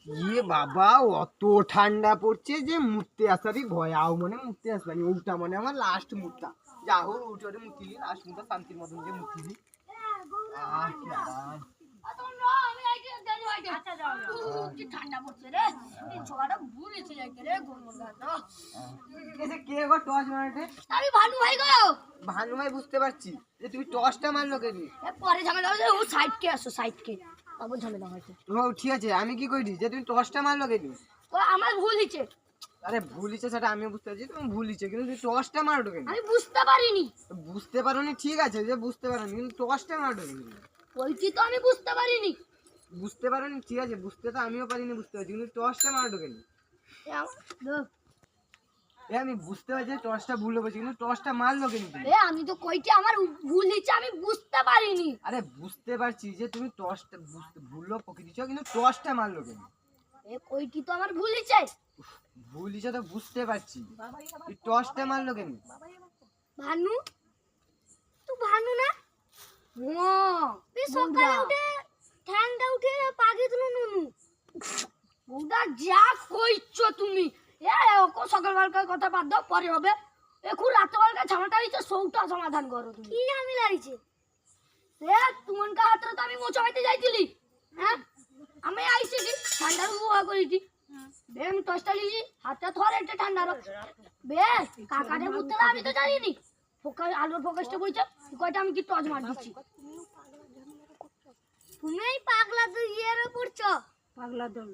ইয়ে বাবা অত ঠান্ডা পড়ছে যে মুততে আসারই ভয় আও মনে মুততে আসবানি ওটা মানে আমার লাস্ট মুতটা যা হোক উঠে উঠে মুতিলি লাস্ট মুতটা শান্তির মতন যে মুতিলি কি আরাম ঠান্ডা পড়ছে রে ছোয়াটা ভুলেছে যাইতে রে কে গো টর্চ মারতে আমি ভানু ভাই গো ভানু ভাই বুঝতে পারছি যে তুমি টর্চটা মারলো কেন পরে ঝামেলা হচ্ছে ও সাইডকে আসো সাইডকে আবার ঝামেলা হয়েছে ও ঠিক আছে আমি কি করি যে তুমি টর্চটা মারলো কেন ও আমার ভুল হয়েছে আরে ভুল হয়েছে সেটা আমিও বুঝতে পারছি তুমি ভুল হয়েছে কিন্তু তুমি টর্চটা মারলো কেন আমি বুঝতে পারিনি বুঝতে পারোনি ঠিক আছে যে বুঝতে পারোনি কিন্তু টর্চটা মারলো কেন বলছি তো আমি বুঝতে পারিনি বুঝতে পারোনি ঠিক আছে বুঝতে তো আমিও পারিনি বুঝতে পারছি কিন্তু টর্চটা মারলো কেন আমি বুঝতে পারছি টর্চটা ভুল হয়েছে কিন্তু টর্চটা মারলো কেন আমি তো কইছি আমার ভুল হয়েছে আমি বুঝতে পারিনি আরে বুঝতে পারছি যে তুমি টর্চটা ভুললো পকে দিচ্ছ কিন্তু টর্চটা মারলো কেন কইটি তো আমার ভুল হয়েছে ভুল হয়েছে তো বুঝতে পারছি টর্চটা মারলো কেন ভানু তুই ভানু না তুই সকালে উঠে ঠান্ডা উঠে পাগে তুলো নুনু ওটা যা কইছো তুমি সকালবেলার কথা বাদ দাও পরে হবে এখন রাতবেলার ঝামেলাটা হয়েছে সৌটা সমাধান করো তুমি কি ঝামেলা হয়েছে তুমনকা হাতরে তো আমি মোচাইতে যাইছিলি হ্যাঁ আমি আইছি কি ঠান্ডার উপভোগ করিছি বে আমি টসটা লিছি হাতটা ধরে একটা ঠান্ডার বে কাকারে বুঝতে আমি তো জানিনি ফোকাস আলোর ফোকাসটা বইছে কয়টা আমি কি টস মার দিচ্ছি তুমি এই পাগলা তো ইয়ের পড়ছো পাগলা দল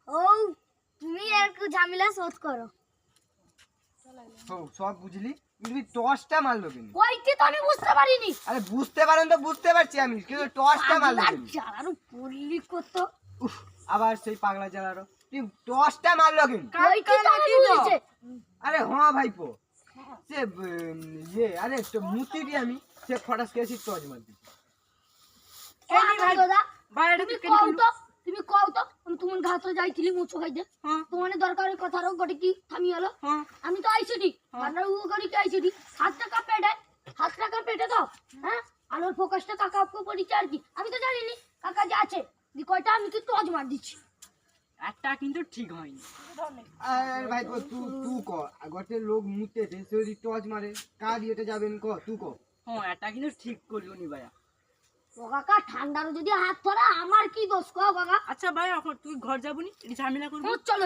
ও তুমি এর ঝামেলা শোধ করো সব বুঝলি তুমি টর্চটা মারলো কেন কইতে তো আমি বুঝতে পারিনি আরে বুঝতে পারেন তো বুঝতে পারছি আমি কিন্তু টর্চটা মারলো কেন আরো পড়লি কত আবার সেই পাগলা জ্বালারো তুই টর্চটা মারলো কেন কইতে তো আমি বলেছে আরে হ্যাঁ ভাইপো সে ইয়ে আরে তো মুতি দি আমি সে ফটাস কেসি টর্চ মার দিছি তুমি কও তো আমি তোমার ঘাতরে যাইছিলি মুছো খাইতে তোমার দরকারের কথারও গটে কি থামি হলো আমি তো আইছিটি আপনার ও গড়ি কি আইছিটি 7 টাকা পেটে দাও হ্যাঁ আলোর ফোকাসটা কাকা আপকো পড়িছে আর কি আমি তো জানিনি কাকা যা আছে দি কয়টা আমি কি টজ মার দিচ্ছি একটা কিন্তু ঠিক হয়নি আরে ভাইপো তুই ক আগতে লোক মুতেছে সে যদি টর্চ মারে কার ইয়েতে যাবেন ক তুই ক হ্যাঁ এটা কিন্তু ঠিক করলো নি ভাইয়া ও কাকা ঠান্ডার যদি হাত ধরে আমার কি দোষ কও কাকা আচ্ছা ভাই এখন তুই ঘর যাবনি এই ঝামেলা করবি চলো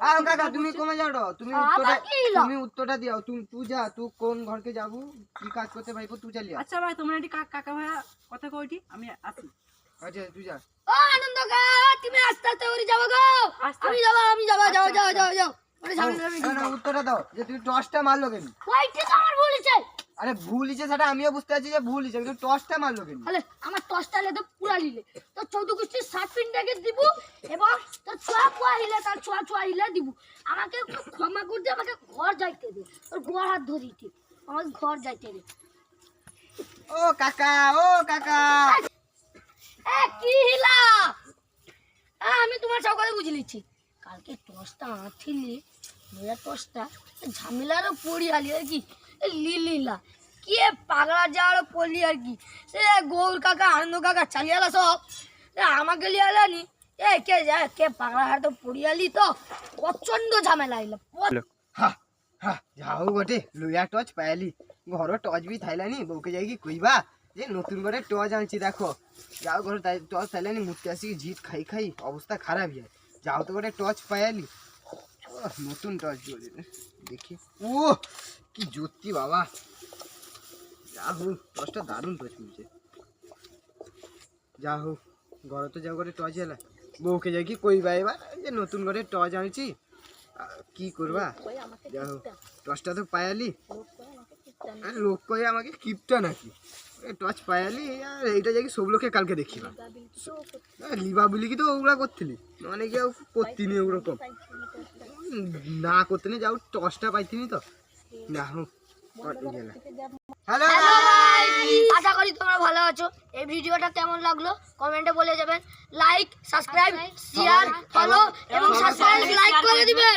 আর কাকা তুমি কমে যাও তুমি উত্তরটা দিও তুই যা তুই কোন ঘরকে যাবো কি কাজ করতে ভাইপো তুই চালিয়ে আচ্ছা ভাই তোমরা এটি কাকা ভাইয়া কথা কইটি আমি আসি আচ্ছা তুই যা ও আনন্দ গা তুমি আস্তে আস্তে করে যাও গো আমি যাবো যাও উত্তরটা দাও যে তুমি টর্চটা মারলো কেন কইতে তো আমার ভুল হইছে আরে ভুল হইছে সেটা আমিও বুঝতে পারছি যে ভুল হইছে কিন্তু টর্চটা মারলো কেন আরে আমার টর্চটা লেদে পুরা লিলে তো 14 গুষ্টি 7 পিনটাকে দিব এবং তো ছোয়া হিলে তার ছোয়া হিলে দিব আমাকে একটু ক্ষমা করে দে আমাকে ঘর যাইতে দে ওর গোড় হাত ধরিতে আমার ঘর যাইতে দে ও কাকা কি হিলা আমি তোমার সকালে বুঝে লিছি কালকে টসটা আঁঠিলি মেয়ের টসটা ঝামেলারও পড়ি আলি আর কি লিলা কি পাগলা যাওয়ার পড়লি আর কি সে গৌর কাকা আনন্দ কাকা চালিয়ে আলা সব আমাকে লিয়ে আলানি কে পাগলা হাট পড়ি আলি তো প্রচন্ড ঝামেলা আইলো যাও বটে লুয়া টর্চ পাইলি ঘর টর্চ বি থাইলানি বউকে যাই কি কইবা যে নতুন করে টর্চ আনছি দেখো যাও ঘরে টর্চ থাইলানি মুখতে আসি জিত খাই অবস্থা খারাপ হয় যাও তো করে টর্চ পাইলি নতুন টর্চ দেখি ও কি জ্যোতি বাবা যা হোক টর্চটা দারুণ টর্চ মিলছে যা হোক ঘরে তো যাও করে টর্চ এলা বউকে যাই কি কইবা এবার যে নতুন করে টর্চ আনছি কি করবা যা হোক টর্চটা তো পায়ালি লোক কয়ে আমাকে কিপটা নাকি টর্চ পায়ালি আর এইটা যাই সব লোকে কালকে দেখিবা লিবা বলি কি তো ওগুলা করছিলি মানে কি করতিনি ওরকম না করতে নি যাও টর্চটা পাইতিনি তো না হোক হ্যালো আশা করি তোমরা ভালো আছো এই ভিডিওটা কেমন লাগলো কমেন্টে বলে যাবেন লাইক সাবস্ক্রাইব শেয়ার ফলো এবং সাবস্ক্রাইব লাইক করে দিবেন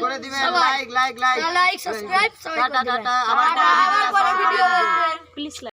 লাইক সাবস্ক্রাইব সবাই টাটা আবার পরের ভিডিও প্লিজ